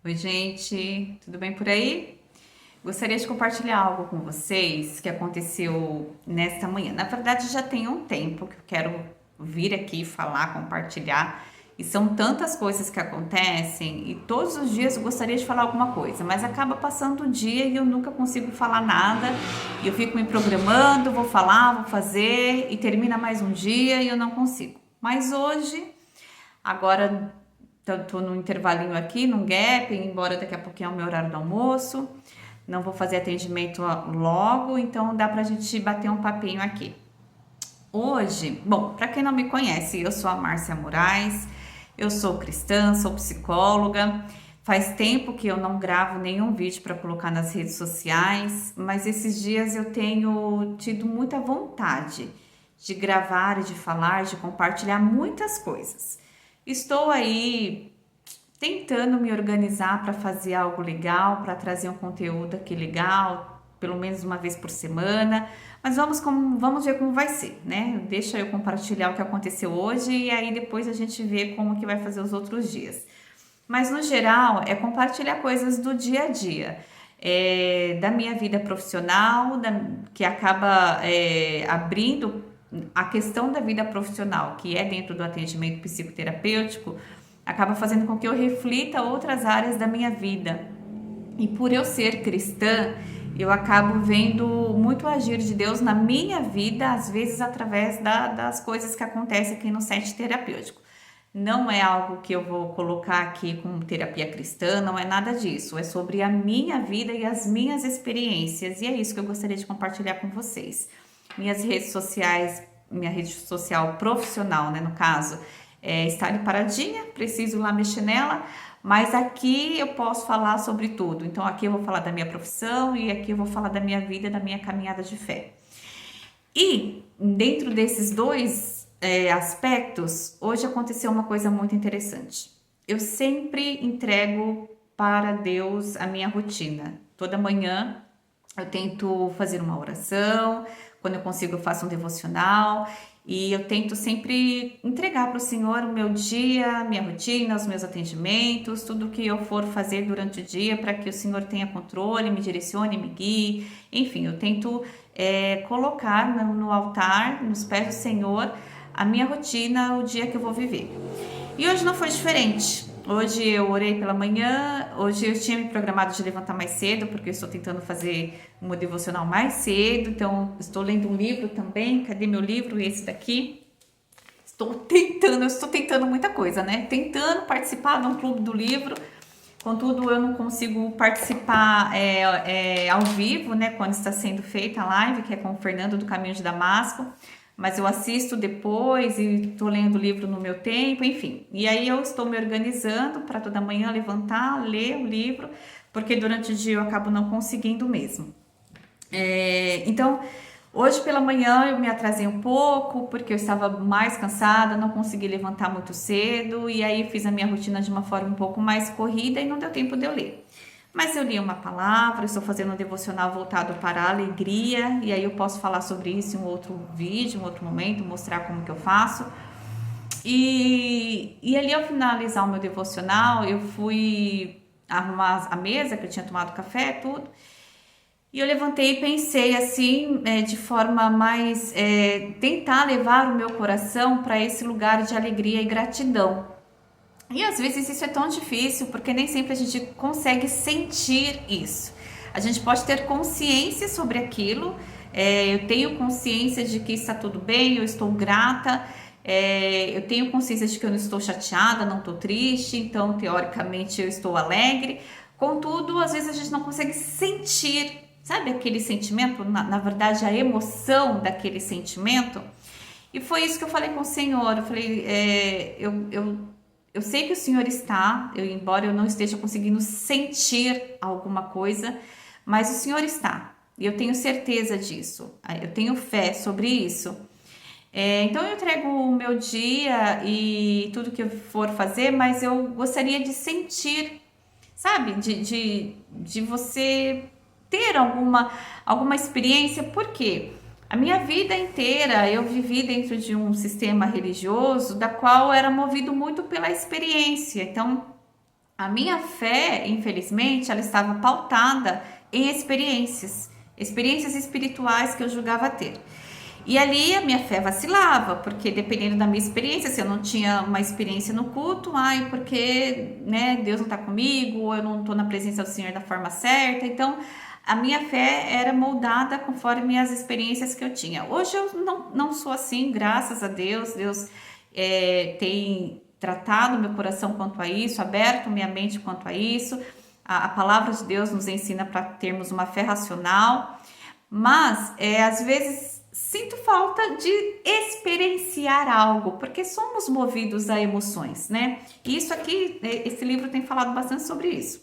Oi, gente, tudo bem por aí? Gostaria de compartilhar algo com vocês que aconteceu nesta manhã. Na verdade, já tem um tempo que eu quero vir aqui falar, compartilhar, e são tantas coisas que acontecem, e todos os dias eu gostaria de falar alguma coisa, mas acaba passando o dia e eu nunca consigo falar nada, e eu fico me programando, vou falar, vou fazer, e termina mais um dia e eu não consigo. Mas hoje, agora tô no intervalinho aqui, num gap, embora daqui a pouquinho é o meu horário do almoço. Não vou fazer atendimento logo, então dá pra gente bater um papinho aqui. Hoje, bom, para quem não me conhece, eu sou a Márcia Moraes, eu sou cristã, sou psicóloga. Faz tempo que eu não gravo nenhum vídeo para colocar nas redes sociais, mas esses dias eu tenho tido muita vontade de gravar e de falar, de compartilhar muitas coisas. Estou aí tentando me organizar para fazer algo legal, para trazer um conteúdo aqui legal, pelo menos uma vez por semana. Mas vamos ver como vai ser, né? Deixa eu compartilhar o que aconteceu hoje e aí depois a gente vê como que vai fazer os outros dias. Mas no geral é compartilhar coisas do dia a dia. Da minha vida profissional, que acaba abrindo a questão da vida profissional, que é dentro do atendimento psicoterapêutico, acaba fazendo com que eu reflita outras áreas da minha vida. E por eu ser cristã, eu acabo vendo muito agir de Deus na minha vida, às vezes através das coisas que acontecem aqui no set terapêutico. Não é algo que eu vou colocar aqui como terapia cristã, não é nada disso. É sobre a minha vida e as minhas experiências. E é isso que eu gostaria de compartilhar com vocês. Minhas redes sociais, minha rede social profissional, né, no caso, está ali paradinha, preciso lá mexer nela, mas aqui eu posso falar sobre tudo. Então aqui eu vou falar da minha profissão e aqui eu vou falar da minha vida, da minha caminhada de fé. E dentro desses dois aspectos, hoje aconteceu uma coisa muito interessante. Eu sempre entrego para Deus a minha rotina. Toda manhã eu tento fazer uma oração, quando eu consigo eu faço um devocional e eu tento sempre entregar para o Senhor o meu dia, minha rotina, os meus atendimentos, tudo que eu for fazer durante o dia para que o Senhor tenha controle, me direcione, me guie. Enfim, eu tento colocar no altar, nos pés do Senhor, a minha rotina, o dia que eu vou viver. E hoje não foi diferente. Hoje eu orei pela manhã, hoje eu tinha me programado de levantar mais cedo, porque eu estou tentando fazer uma devocional mais cedo, então estou lendo um livro também. Cadê meu livro? Esse daqui. Eu estou tentando muita coisa, né? Tentando participar de um clube do livro, contudo eu não consigo participar ao vivo, né? Quando está sendo feita a live, que é com o Fernando do Caminho de Damasco, mas eu assisto depois e estou lendo o livro no meu tempo, enfim. E aí eu estou me organizando para toda manhã levantar, ler o livro, porque durante o dia eu acabo não conseguindo mesmo. Então, hoje pela manhã eu me atrasei um pouco, porque eu estava mais cansada, não consegui levantar muito cedo, e aí fiz a minha rotina de uma forma um pouco mais corrida e não deu tempo de eu ler. Mas eu li uma palavra, estou fazendo um devocional voltado para a alegria, e aí eu posso falar sobre isso em um outro vídeo, em um outro momento, mostrar como que eu faço. E ali ao finalizar o meu devocional, eu fui arrumar a mesa, que eu tinha tomado café, tudo. E eu levantei e pensei assim, de forma mais, tentar levar o meu coração para esse lugar de alegria e gratidão. E às vezes isso é tão difícil, porque nem sempre a gente consegue sentir isso. A gente pode ter consciência sobre aquilo, eu tenho consciência de que está tudo bem, eu estou grata, eu tenho consciência de que eu não estou chateada, não estou triste, então teoricamente eu estou alegre. Contudo, às vezes a gente não consegue sentir, sabe aquele sentimento, na verdade a emoção daquele sentimento. E foi isso que eu falei com o Senhor, eu falei, eu sei que o Senhor está, embora eu não esteja conseguindo sentir alguma coisa, mas o Senhor está. E eu tenho certeza disso. Eu tenho fé sobre isso. Então eu entrego o meu dia e tudo que eu for fazer, mas eu gostaria de sentir, sabe? De você ter alguma experiência. Por quê? A minha vida inteira eu vivi dentro de um sistema religioso da qual era movido muito pela experiência. Então, A minha fé, infelizmente, ela estava pautada em experiências espirituais que eu julgava ter. E ali a minha fé vacilava, porque dependendo da minha experiência, se eu não tinha uma experiência no culto, porque, né, Deus não está comigo, ou eu não estou na presença do Senhor da forma certa. Então, a minha fé era moldada conforme as experiências que eu tinha. Hoje eu não sou assim, graças a Deus. Deus tem tratado meu coração quanto a isso, aberto minha mente quanto a isso. A palavra de Deus nos ensina para termos uma fé racional, mas às vezes sinto falta de experienciar algo, porque somos movidos a emoções, né? E isso aqui, esse livro tem falado bastante sobre isso.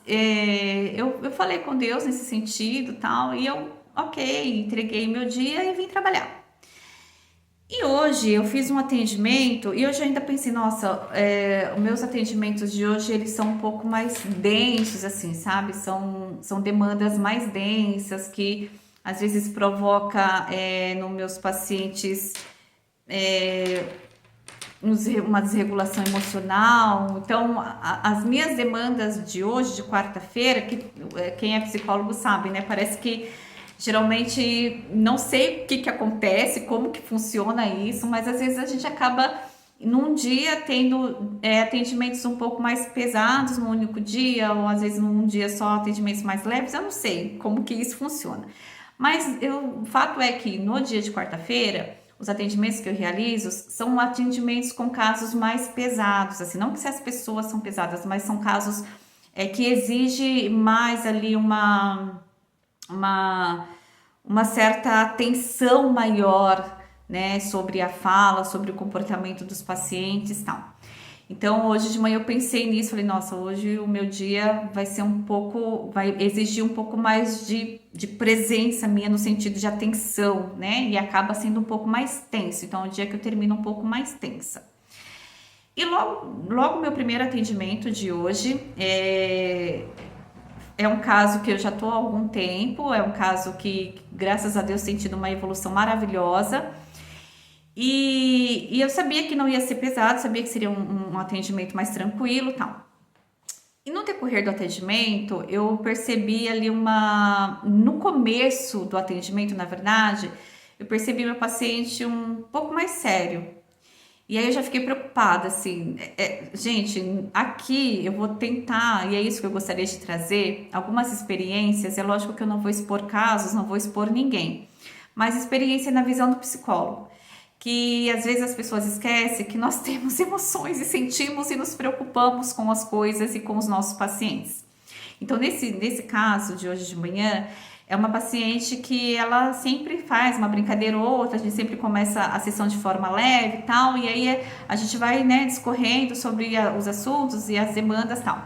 Eu falei com Deus nesse sentido, tal, e eu, ok, entreguei meu dia e vim trabalhar. E hoje eu fiz um atendimento e hoje eu ainda pensei, nossa, os meus atendimentos de hoje eles são um pouco mais densos, assim, sabe? São demandas mais densas que às vezes provoca nos meus pacientes uma desregulação emocional. Então, as minhas demandas de hoje, de quarta-feira, que quem é psicólogo sabe, né? Parece que geralmente não sei o que acontece, como que funciona isso, mas às vezes a gente acaba num dia tendo atendimentos um pouco mais pesados num único dia, ou às vezes num dia só atendimentos mais leves. Eu não sei como que isso funciona. Mas o fato é que no dia de quarta-feira, os atendimentos que eu realizo são atendimentos com casos mais pesados, assim, não que se as pessoas são pesadas, mas são casos que exigem mais ali uma certa atenção maior, né, sobre a fala, sobre o comportamento dos pacientes e tal. Então, hoje de manhã eu pensei nisso, falei, nossa, hoje o meu dia vai exigir um pouco mais de presença minha no sentido de atenção, né, e acaba sendo um pouco mais tenso. Então, é um dia que eu termino um pouco mais tensa. E logo meu primeiro atendimento de hoje é um caso que eu já estou há algum tempo, é um caso que, graças a Deus, tem tido uma evolução maravilhosa. E eu sabia que não ia ser pesado, sabia que seria um atendimento mais tranquilo e tal. E no decorrer do atendimento, eu percebi ali no começo do atendimento, na verdade, eu percebi meu paciente um pouco mais sério. E aí eu já fiquei preocupada, assim, gente, aqui eu vou tentar, e é isso que eu gostaria de trazer, algumas experiências. É lógico que eu não vou expor casos, não vou expor ninguém, mas experiência na visão do psicólogo, que às vezes as pessoas esquecem que nós temos emoções e sentimos e nos preocupamos com as coisas e com os nossos pacientes. Então, nesse caso de hoje de manhã, é uma paciente que ela sempre faz uma brincadeira ou outra, a gente sempre começa a sessão de forma leve e tal, e aí a gente vai, né, discorrendo sobre os assuntos e as demandas e tal.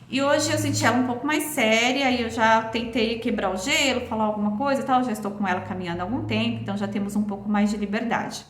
E hoje eu senti ela um pouco mais séria e eu já tentei quebrar o gelo, falar alguma coisa e tal, já estou com ela caminhando há algum tempo, então já temos um pouco mais de liberdade.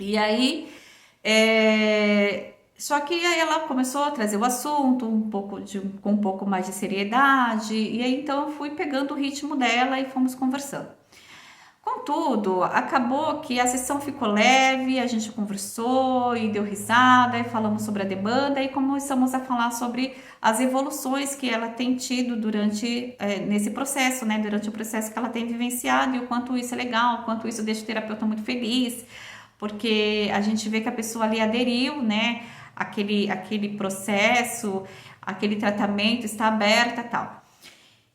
E aí, só que aí ela começou a trazer o assunto com um pouco mais de seriedade, e aí então eu fui pegando o ritmo dela e fomos conversando. Contudo, acabou que a sessão ficou leve, a gente conversou e deu risada, e falamos sobre a demanda e começamos a falar sobre as evoluções que ela tem tido nesse processo, né? Durante o processo que ela tem vivenciado, e o quanto isso é legal, o quanto isso deixa o terapeuta muito feliz, porque a gente vê que a pessoa ali aderiu, né? Aquele processo, aquele tratamento está aberta e tal.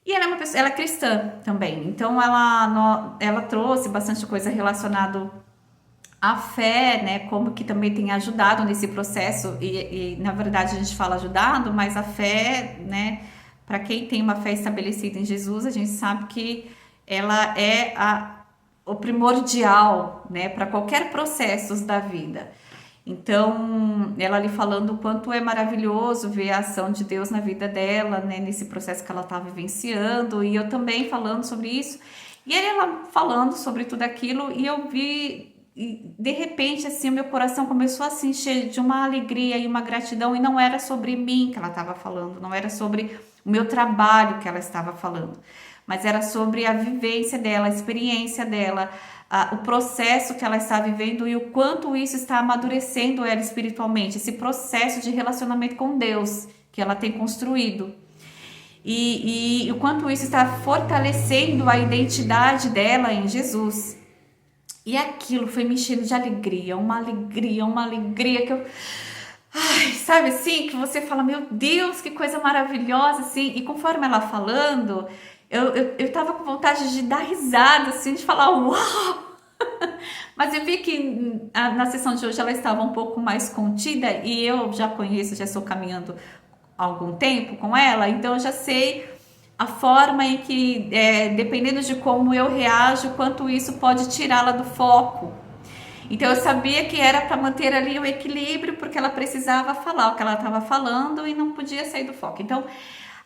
E ela é uma pessoa, ela é cristã também, então ela trouxe bastante coisa relacionada à fé, né? Como que também tem ajudado nesse processo, e na verdade a gente fala ajudado, mas a fé, né? Para quem tem uma fé estabelecida em Jesus, a gente sabe que ela é o primordial, né? Para qualquer processo da vida. Então, ela ali falando o quanto é maravilhoso ver a ação de Deus na vida dela, né, nesse processo que ela está vivenciando, e eu também falando sobre isso, e ela falando sobre tudo aquilo, e eu vi, e de repente, assim, o meu coração começou a se encher de uma alegria e uma gratidão, e não era sobre mim que ela estava falando, não era sobre o meu trabalho que ela estava falando, mas era sobre a vivência dela, a experiência dela, o processo que ela está vivendo e o quanto isso está amadurecendo ela espiritualmente, esse processo de relacionamento com Deus que ela tem construído. E o quanto isso está fortalecendo a identidade dela em Jesus. E aquilo foi me enchendo de alegria que eu... Ai, sabe assim, que você fala, meu Deus, que coisa maravilhosa, assim. E conforme ela falando, eu tava com vontade de dar risada, assim, de falar, uau! Mas eu vi que na sessão de hoje ela estava um pouco mais contida e eu já conheço, já estou caminhando há algum tempo com ela, então eu já sei a forma em que, dependendo de como eu reajo, quanto isso pode tirá-la do foco. Então eu sabia que era para manter ali o equilíbrio, porque ela precisava falar o que ela estava falando e não podia sair do foco. Então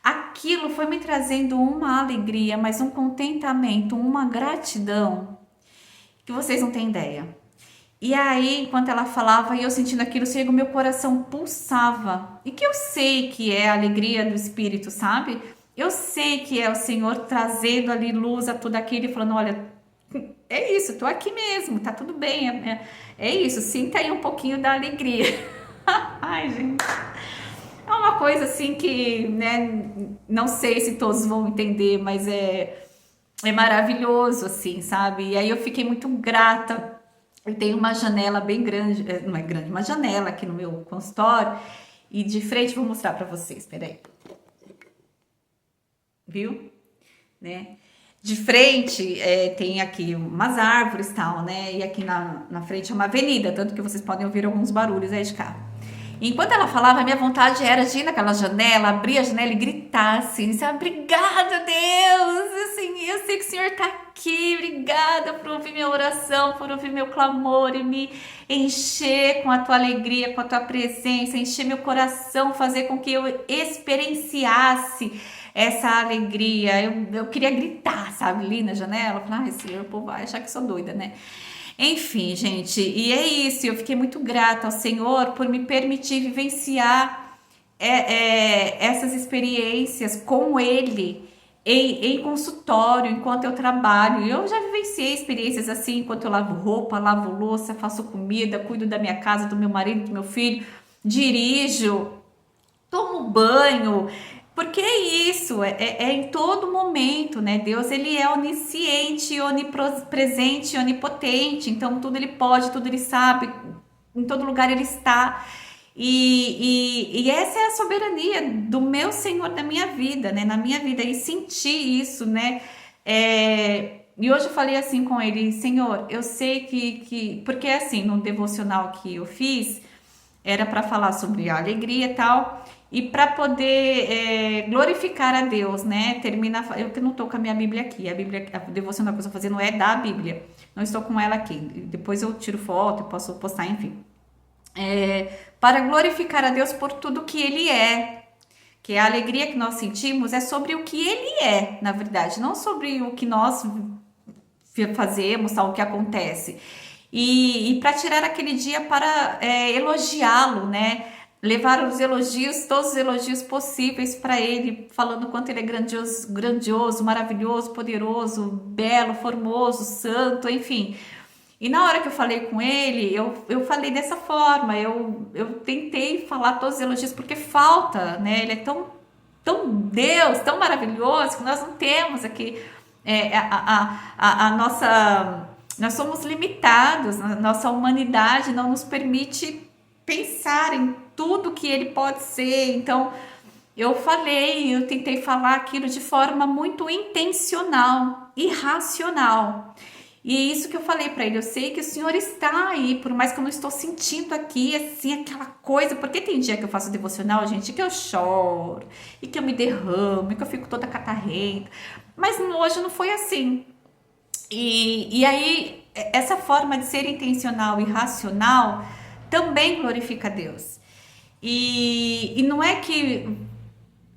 aquilo foi me trazendo uma alegria, mas um contentamento, uma gratidão que vocês não têm ideia. E aí, enquanto ela falava e eu sentindo aquilo, o meu coração pulsava. E que eu sei que é a alegria do Espírito, sabe? Eu sei que é o Senhor trazendo ali luz a tudo aquilo e falando, olha, é isso, tô aqui mesmo, tá tudo bem, é isso, sinta aí um pouquinho da alegria. Ai, gente, é uma coisa assim que, né, não sei se todos vão entender, mas é maravilhoso, assim, sabe? E aí eu fiquei muito grata. Eu tenho uma janela bem grande, não é grande, uma janela aqui no meu consultório, e de frente, vou mostrar pra vocês, peraí. Viu? Né? De frente tem aqui umas árvores e tal, né? E aqui na frente é uma avenida, tanto que vocês podem ouvir alguns barulhos aí de carro. Enquanto ela falava, a minha vontade era de ir naquela janela, abrir a janela e gritar assim, obrigada, Deus, assim, eu sei que o Senhor tá aqui, obrigada por ouvir minha oração, por ouvir meu clamor e me encher com a tua alegria, com a tua presença, encher meu coração, fazer com que eu experienciasse essa alegria. Eu queria gritar, sabe, ali na janela, falar, ai, Senhor, o povo vai achar que sou doida, né? Enfim, gente, e é isso, eu fiquei muito grata ao Senhor por me permitir vivenciar essas experiências com Ele em consultório, enquanto eu trabalho. Eu já vivenciei experiências assim, enquanto eu lavo roupa, lavo louça, faço comida, cuido da minha casa, do meu marido, do meu filho, dirijo, tomo banho, porque é isso, é em todo momento, né? Deus, ele é onisciente, onipresente, onipotente, então tudo ele pode, tudo ele sabe, em todo lugar ele está. E essa é a soberania do meu Senhor da minha vida, né? Na minha vida, e sentir isso, né? E hoje eu falei assim com ele, Senhor, eu sei que porque assim, no devocional que eu fiz, era para falar sobre a alegria e tal, e para poder glorificar a Deus, né? Termina, eu que não estou com a minha Bíblia aqui, a devocional que eu estou fazendo é da Bíblia, não estou com ela aqui, depois eu tiro foto, posso postar, enfim. Para glorificar a Deus por tudo que Ele é, que a alegria que nós sentimos é sobre o que Ele é, na verdade, não sobre o que nós fazemos, tal, o que acontece. E para tirar aquele dia para elogiá-lo, né? Levar os elogios, todos os elogios possíveis para ele, falando quanto ele é grandioso, grandioso, maravilhoso, poderoso, belo, formoso, santo, enfim. E na hora que eu falei com ele, eu falei dessa forma, eu tentei falar todos os elogios, porque falta, né? Ele é tão Deus, tão maravilhoso, que nós não temos aqui a nossa... Nós somos limitados, nossa humanidade não nos permite pensar em tudo que ele pode ser. Então, eu tentei falar aquilo de forma muito intencional e racional. E é isso que eu falei para ele, eu sei que o Senhor está aí, por mais que eu não estou sentindo aqui, assim, aquela coisa, porque tem dia que eu faço devocional, gente, que eu choro, e que eu me derramo, e que eu fico toda catarrenta, mas hoje não foi assim. E aí, essa forma de ser intencional e racional também glorifica a Deus. E não é que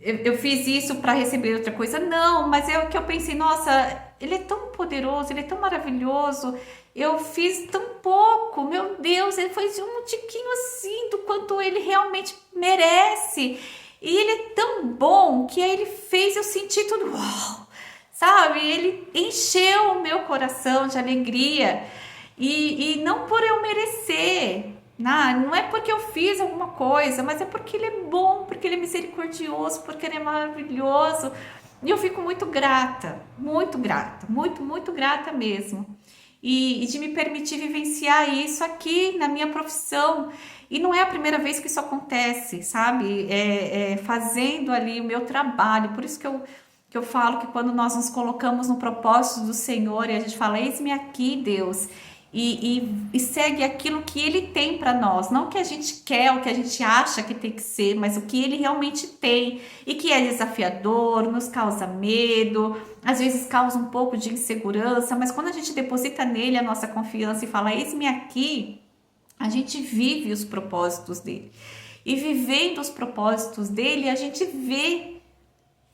eu fiz isso para receber outra coisa, não, mas é o que eu pensei, nossa, ele é tão poderoso, ele é tão maravilhoso, eu fiz tão pouco, meu Deus, ele fez um tiquinho assim do quanto ele realmente merece. E ele é tão bom que aí ele fez eu sentir tudo, uau! sabe? Ele encheu o meu coração de alegria e não por eu merecer, não é porque eu fiz alguma coisa, mas é porque ele é bom, porque ele é misericordioso, porque ele é maravilhoso. E eu fico muito grata, muito grata mesmo. E de me permitir vivenciar isso aqui na minha profissão. E não é a primeira vez que isso acontece, sabe? Fazendo ali o meu trabalho. Por isso que eu falo que quando nós nos colocamos no propósito do Senhor e a gente fala, eis-me aqui, Deus, e segue aquilo que Ele tem para nós, não o que a gente quer, o que a gente acha que tem que ser, mas o que Ele realmente tem e que é desafiador, nos causa medo, às vezes causa um pouco de insegurança, mas quando a gente deposita nele a nossa confiança e fala, eis-me aqui, a gente vive os propósitos dele. E vivendo os propósitos dele, a gente vê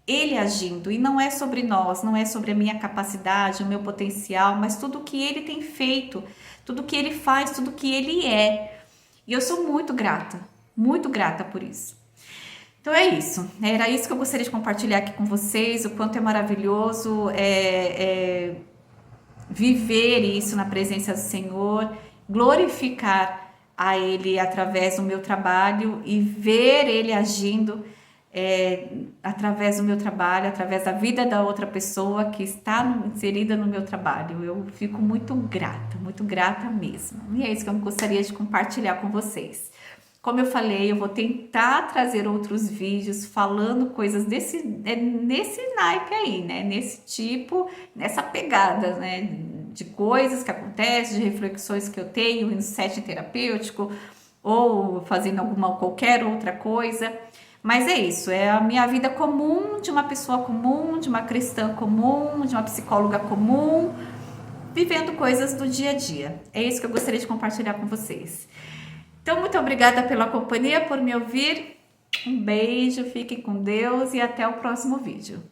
ele agindo, e não é sobre nós, não é sobre a minha capacidade, o meu potencial, mas tudo que ele tem feito, tudo que ele faz, tudo que ele é. E eu sou muito grata por isso. Então é isso, era isso que eu gostaria de compartilhar aqui com vocês, o quanto é maravilhoso viver isso na presença do Senhor, glorificar a Ele através do meu trabalho e ver Ele agindo através do meu trabalho, através da vida da outra pessoa que está inserida no meu trabalho. Eu fico muito grata mesmo. E é isso que eu gostaria de compartilhar com vocês. Como eu falei, eu vou tentar trazer outros vídeos falando coisas nesse naipe aí, né? Nesse tipo, nessa pegada, né? De coisas que acontecem, de reflexões que eu tenho no setting terapêutico ou fazendo qualquer outra coisa. Mas é isso, é a minha vida comum, de uma pessoa comum, de uma cristã comum, de uma psicóloga comum, vivendo coisas do dia a dia. É isso que eu gostaria de compartilhar com vocês. Então, muito obrigada pela companhia, por me ouvir. Um beijo, fiquem com Deus e até o próximo vídeo.